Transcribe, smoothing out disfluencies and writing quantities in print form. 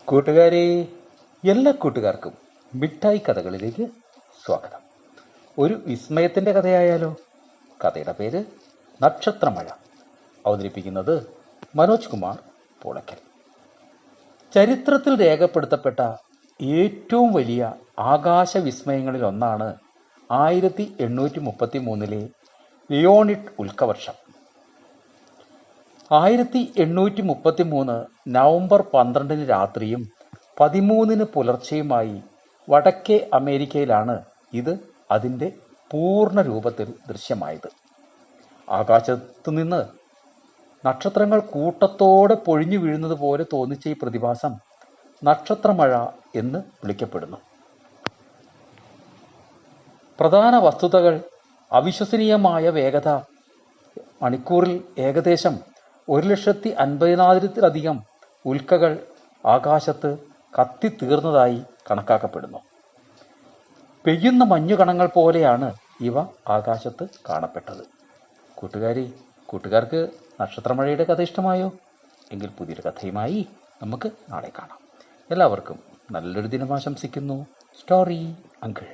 കൂട്ടുകാരെ, എല്ലാ കൂട്ടുകാർക്കും മിഠായി കഥകളിലേക്ക് സ്വാഗതം. ഒരു വിസ്മയത്തിൻ്റെ കഥയായാലോ? കഥയുടെ പേര് നക്ഷത്രമഴ. അവതരിപ്പിക്കുന്നത് മനോജ് കുമാർ പൂളയ്ക്കൽ. ചരിത്രത്തിൽ രേഖപ്പെടുത്തപ്പെട്ട ഏറ്റവും വലിയ ആകാശ വിസ്മയങ്ങളിൽ ഒന്നാണ് 1833 ലിയോണിഡ് ഉൽക്കവർഷം. 1833 നവംബർ 12 രാത്രിയും 13 പുലർച്ചെയുമായി വടക്കേ അമേരിക്കയിലാണ് ഇത് അതിൻ്റെ പൂർണ്ണ രൂപത്തിൽ ദൃശ്യമായത്. ആകാശത്തു നിന്ന് നക്ഷത്രങ്ങൾ കൂട്ടത്തോടെ പൊഴിഞ്ഞു വീഴുന്നത് പോലെ തോന്നിച്ച ഈ പ്രതിഭാസം നക്ഷത്രമഴ എന്ന് വിളിക്കപ്പെടുന്നു. പ്രധാന വസ്തുതകൾ: അവിശ്വസനീയമായ വേഗത. മണിക്കൂറിൽ ഏകദേശം 1,50,000-ലധികം ഉൽക്കകൾ ആകാശത്ത് കത്തിത്തീർന്നതായി കണക്കാക്കപ്പെടുന്നു. പെയ്യുന്ന മഞ്ഞുകണങ്ങൾ പോലെയാണ് ഇവ ആകാശത്ത് കാണപ്പെട്ടത്. കൂട്ടുകാർക്ക് നക്ഷത്രമഴയുടെ കഥ ഇഷ്ടമായോ? എങ്കിൽ പുതിയൊരു കഥയുമായി നമുക്ക് നാളെ കാണാം. എല്ലാവർക്കും നല്ലൊരു ദിനം ആശംസിക്കുന്നു. Story uncle.